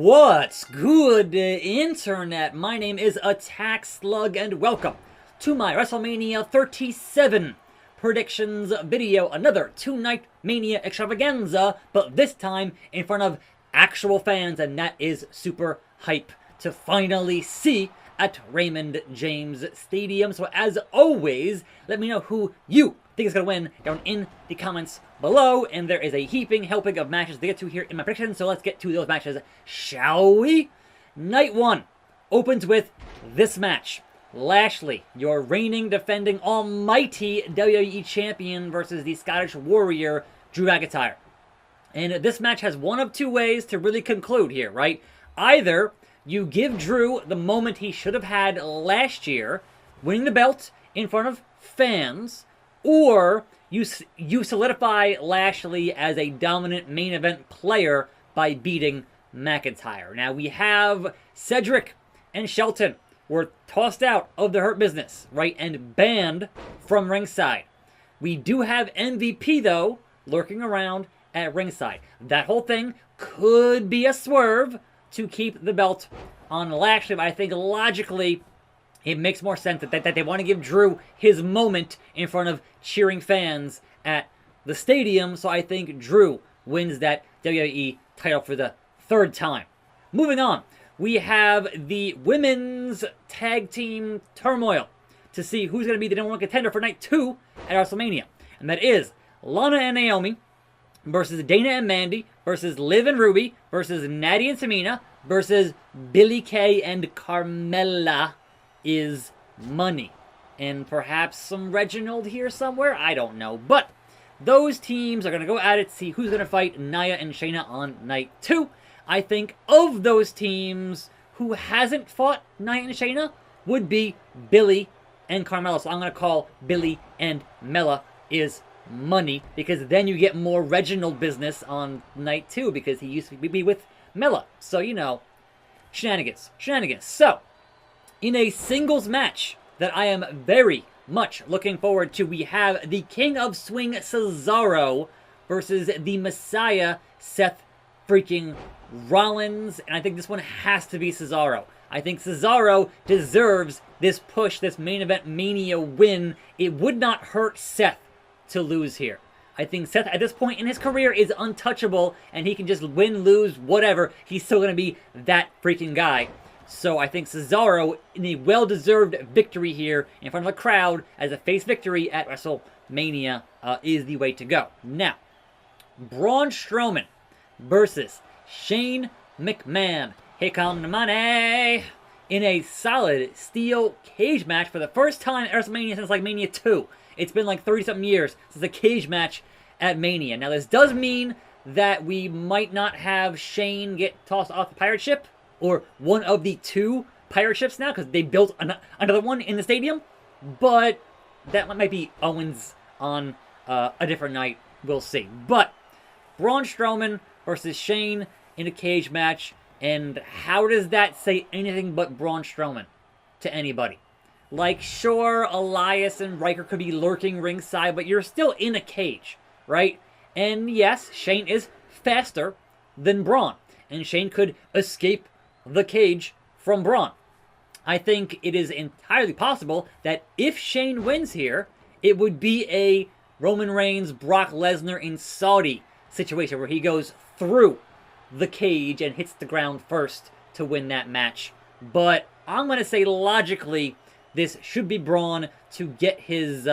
What's good, Internet? My name is Attack Slug, and welcome to my WrestleMania 37 predictions video. Another two-night Mania extravaganza, but this time in front of actual fans, and that is super hype to finally see at Raymond James Stadium. So as always, let me know who you think is going to win down in the comments below, and there is a heaping helping of matches to get to here in my prediction, so let's get to those matches, shall we? Night 1 opens with this match. Lashley, your reigning, defending, almighty WWE Champion versus the Scottish Warrior, Drew McIntyre. And this match has one of two ways to really conclude here, right? Either you give Drew the moment he should have had last year, winning the belt in front of fans, or you solidify Lashley as a dominant main event player by beating McIntyre. Now we have Cedric and Shelton were tossed out of the Hurt Business, right, and banned from ringside. We do have MVP, though, lurking around at ringside. That whole thing could be a swerve to keep the belt on Lashley, but I think logically it makes more sense that they want to give Drew his moment in front of cheering fans at the stadium, so I think Drew wins that WWE title for the third time. Moving on, we have the women's tag team Turmoil to see who's going to be the number one contender for night 2 at WrestleMania. And that is Lana and Naomi versus Dana and Mandy versus Liv and Ruby versus Natty and Tamina versus Billie Kay and Carmella is money. And perhaps some Reginald here somewhere? I don't know. But those teams are going to go at it to see who's going to fight Nia and Shayna on night 2. I think of those teams, who hasn't fought Nia and Shayna would be Billie and Carmella. So I'm going to call Billie and Mella is money, because then you get more Reginald business on night 2, because he used to be with Mella. So, you know, shenanigans. So, in a singles match that I am very much looking forward to, we have the King of Swing Cesaro versus the Messiah Seth freaking Rollins, and I think this one has to be Cesaro. I think Cesaro deserves this push, this main event Mania win. It would not hurt Seth to lose here. I think Seth at this point in his career is untouchable, and he can just win, lose, whatever. He's still going to be that freaking guy. So I think Cesaro, in a well-deserved victory here in front of a crowd as a face victory at WrestleMania, is the way to go. Now, Braun Strowman versus Shane McMahon. Here come the money! In a solid steel cage match for the first time at WrestleMania since like Mania 2. It's been like 30-something years since a cage match at Mania. Now this does mean that we might not have Shane get tossed off the pirate ship, or one of the 2 pirate ships now, because they built another one in the stadium. But that might be Owens on a different night. We'll see. But Braun Strowman versus Shane in a cage match. And how does that say anything but Braun Strowman to anybody? Like, sure, Elias and Riker could be lurking ringside, but you're still in a cage, right? And yes, Shane is faster than Braun, and Shane could escape the cage from Braun. I think it is entirely possible that if Shane wins here, it would be a Roman Reigns, Brock Lesnar in Saudi situation where he goes through the cage and hits the ground first to win that match. But I'm going to say logically, this should be Braun to get his,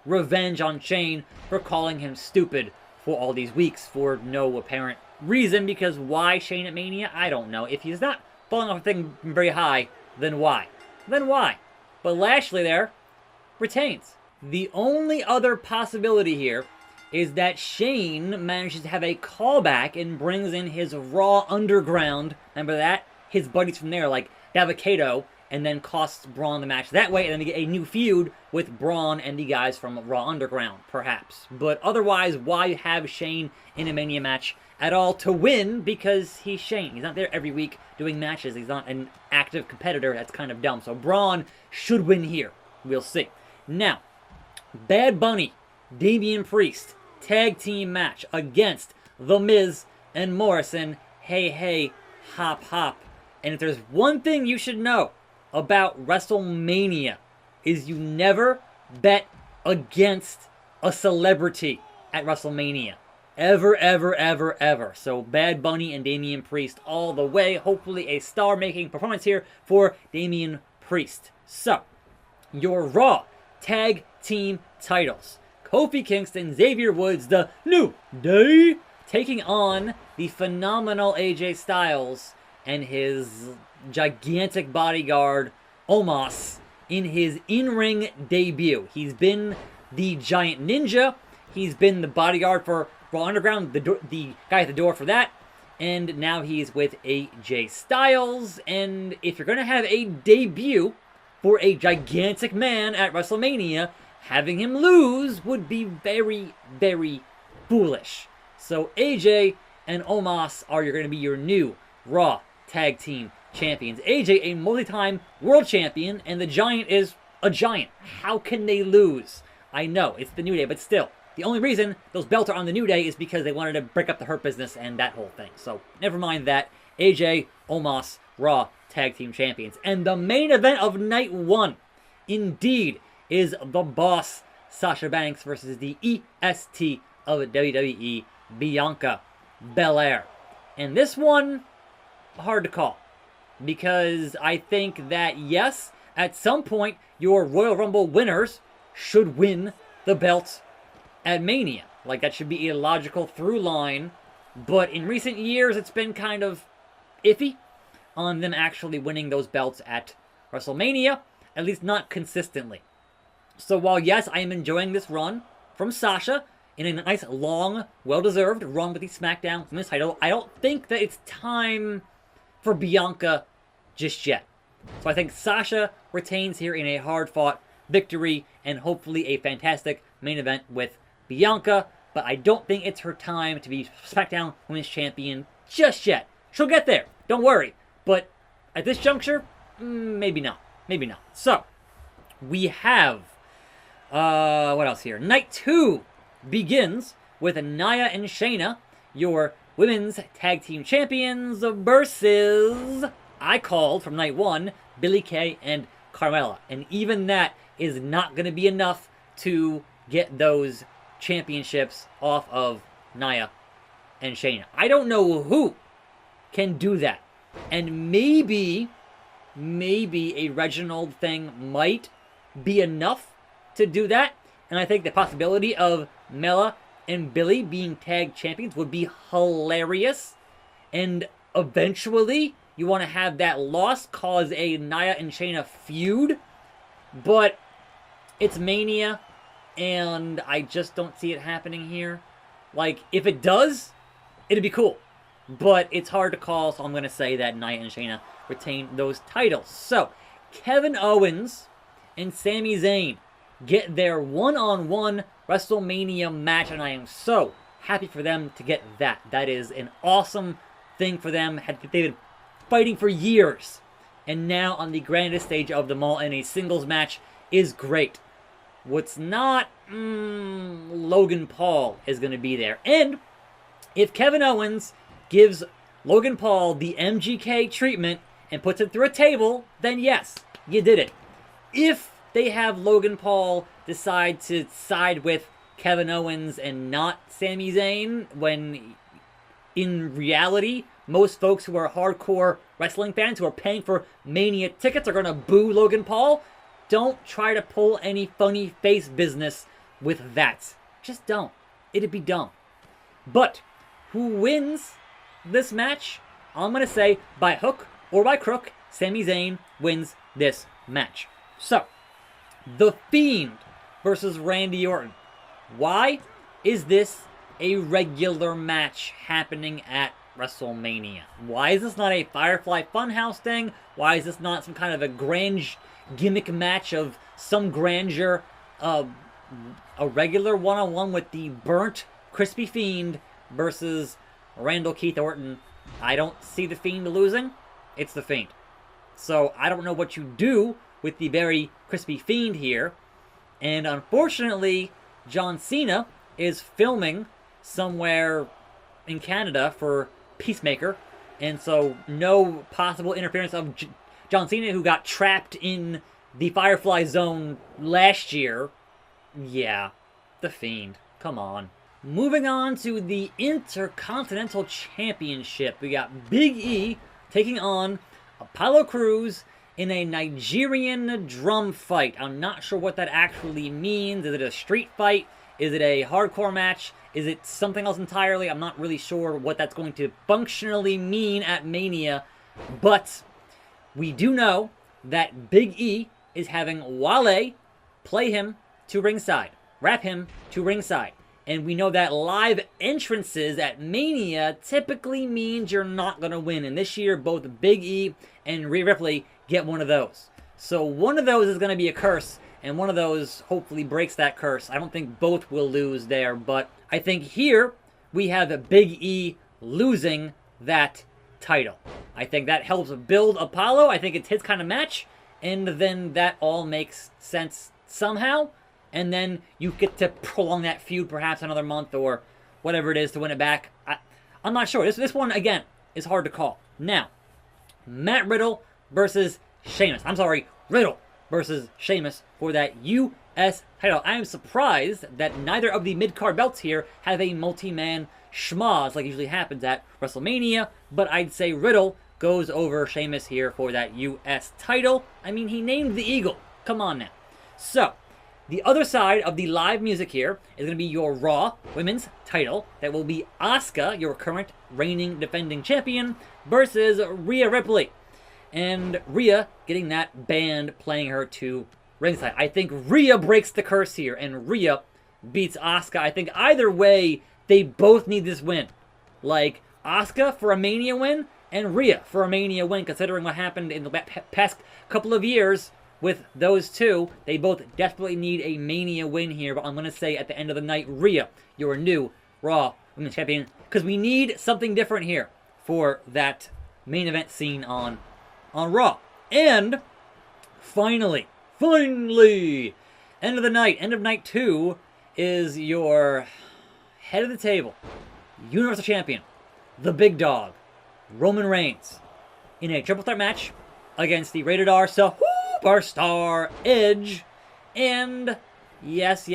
revenge on Shane for calling him stupid for all these weeks for no apparent reason, because why Shane at Mania? I don't know. If he's not falling off a thing very high, then why? But Lashley there retains. The only other possibility here is that Shane manages to have a callback and brings in his Raw Underground. Remember that? His buddies from there, like Davocado, and then costs Braun the match that way, and then they get a new feud with Braun and the guys from Raw Underground, perhaps. But otherwise, why have Shane in a Mania match at all to win? Because he's Shane. He's not there every week doing matches. He's not an active competitor. That's kind of dumb. So Braun should win here. We'll see. Now, Bad Bunny, Damian Priest, tag team match against The Miz and Morrison. Hey, hop, hop. And if there's one thing you should know about WrestleMania, is you never bet against a celebrity at WrestleMania. Ever, ever, ever, ever. So Bad Bunny and Damian Priest all the way. Hopefully a star-making performance here for Damian Priest. So, your Raw Tag Team titles. Kofi Kingston, Xavier Woods, the New Day, taking on the phenomenal AJ Styles and his gigantic bodyguard, Omos, in his in-ring debut. He's been the Giant Ninja. He's been the bodyguard for Raw Underground, the guy at the door for that. And now he's with AJ Styles. And if you're going to have a debut for a gigantic man at WrestleMania, having him lose would be very, very foolish. So AJ and Omos are going to be your new Raw Tag Team Champions. AJ, a multi-time world champion, and the Giant is a giant. How can they lose? I know, it's the New Day, but still. The only reason those belts are on the New Day is because they wanted to break up the Hurt Business and that whole thing. So, never mind that. AJ, Omos, Raw Tag Team Champions. And the main event of Night 1, indeed, is the Boss, Sasha Banks, versus the EST of WWE, Bianca Belair. And this one, hard to call. Because I think that, yes, at some point, your Royal Rumble winners should win the belts at Mania. Like, that should be a logical through line. But in recent years, it's been kind of iffy on them actually winning those belts at WrestleMania. At least not consistently. So while, yes, I am enjoying this run from Sasha in a nice, long, well-deserved run with the SmackDown Women's title, I don't think that it's time for Bianca just yet. So I think Sasha retains here in a hard-fought victory and hopefully a fantastic main event with Bianca. But I don't think it's her time to be SmackDown Women's Champion just yet. She'll get there. Don't worry. But at this juncture, maybe not. Maybe not. So, we have... what else here? Night 2 begins with Nia and Shayna, your Women's Tag Team Champions, versus... I called from Night 1, Billie Kay and Carmella. And even that is not going to be enough to get those championships off of Nia and Shayna. I don't know who can do that. And maybe a Reginald thing might be enough to do that. And I think the possibility of Mella and Billie being tag champions would be hilarious. And eventually, you want to have that loss cause a Nia and Shayna feud. But it's Mania, and I just don't see it happening here. Like, if it does, it'd be cool. But it's hard to call, so I'm going to say that Nia and Shayna retain those titles. So, Kevin Owens and Sami Zayn get their one-on-one WrestleMania match, and I am so happy for them to get that. That is an awesome thing for them. They've been fighting for years, and now on the grandest stage of them all in a singles match is great. What's not, Logan Paul is going to be there. And if Kevin Owens gives Logan Paul the MGK treatment and puts it through a table, then yes, you did it. If they have Logan Paul decide to side with Kevin Owens and not Sami Zayn, when in reality, most folks who are hardcore wrestling fans who are paying for Mania tickets are going to boo Logan Paul, don't try to pull any funny face business with that. Just don't. It'd be dumb. But who wins this match? I'm going to say by hook or by crook, Sami Zayn wins this match. So, The Fiend versus Randy Orton. Why is this a regular match happening at WrestleMania? Why is this not a Firefly Funhouse thing? Why is this not some kind of a grand gimmick match of some grandeur? A regular one-on-one with the burnt, crispy Fiend versus Randall Keith Orton. I don't see the Fiend losing. It's the Fiend. So I don't know what you do with the very crispy Fiend here. And unfortunately, John Cena is filming somewhere in Canada for Peacemaker. And so no possible interference of John Cena, who got trapped in the Firefly Zone last year. Yeah, the Fiend. Come on. Moving on to the Intercontinental Championship. We got Big E taking on Apollo Crews in a Nigerian drum fight. I'm not sure what that actually means. Is it a street fight? Is it a hardcore match? Is it something else entirely? I'm not really sure what that's going to functionally mean at Mania. But we do know that Big E is having Wale play him to ringside, wrap him to ringside. And we know that live entrances at Mania typically means you're not going to win. And this year, both Big E and Rhea Ripley get one of those. So one of those is going to be a curse, and one of those hopefully breaks that curse. I don't think both will lose there, but I think here we have Big E losing that title. I think that helps build Apollo. I think it's his kind of match, and then that all makes sense somehow. And then you get to prolong that feud perhaps another month or whatever it is to win it back. I'm not sure. This one, again, is hard to call. Now, Matt Riddle versus Sheamus. I'm sorry, Riddle versus Sheamus for that U.S. title. I am surprised that neither of the mid-card belts here have a multi-man schmoz like usually happens at WrestleMania, but I'd say Riddle goes over Sheamus here for that U.S. title. I mean, he named the Eagle. Come on now. So, the other side of the live music here is going to be your Raw Women's title. That will be Asuka, your current reigning defending champion, versus Rhea Ripley. And Rhea getting that band playing her to ringside. I think Rhea breaks the curse here, and Rhea beats Asuka. I think either way, they both need this win. Like, Asuka for a Mania win, and Rhea for a Mania win, considering what happened in the past couple of years with those two. They both desperately need a Mania win here, but I'm going to say at the end of the night, Rhea, your new Raw Women's Champion, because we need something different here for that main event scene on Raw. And finally, end of the night, end of night 2 is your head of the table, Universal Champion, the big dog, Roman Reigns, in a triple threat match against the rated R Superstar Edge, and yes,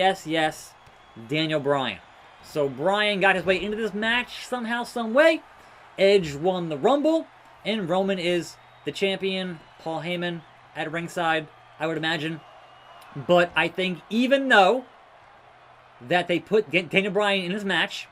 Daniel Bryan. So Bryan got his way into this match somehow, some way. Edge won the Rumble, and Roman is the champion. Paul Heyman at ringside, I would imagine. But I think even though that they put Daniel Bryan in this match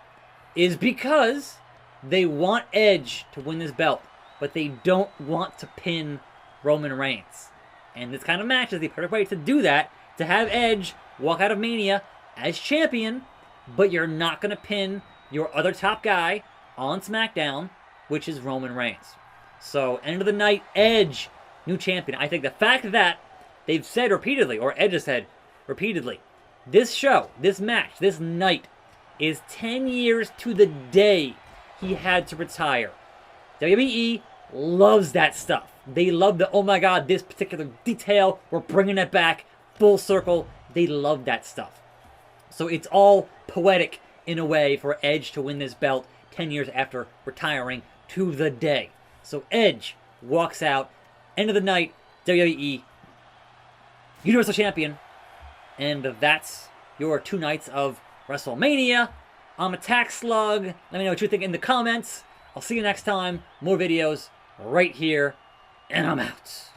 is because they want Edge to win this belt, but they don't want to pin Roman Reigns. And this kind of match is the perfect way to do that, to have Edge walk out of Mania as champion, but you're not going to pin your other top guy on SmackDown, which is Roman Reigns. So, end of the night, Edge, new champion. I think the fact that they've said repeatedly, or Edge has said repeatedly, this show, this match, this night is 10 years to the day he had to retire. WWE loves that stuff. They love the, oh my god, this particular detail, we're bringing it back, full circle. They love that stuff. So it's all poetic in a way for Edge to win this belt 10 years after retiring to the day. So Edge walks out, end of the night, WWE Universal Champion. And that's your 2 nights of WrestleMania. I'm Attack Slug. Let me know what you think in the comments. I'll see you next time. More videos right here. And I'm out.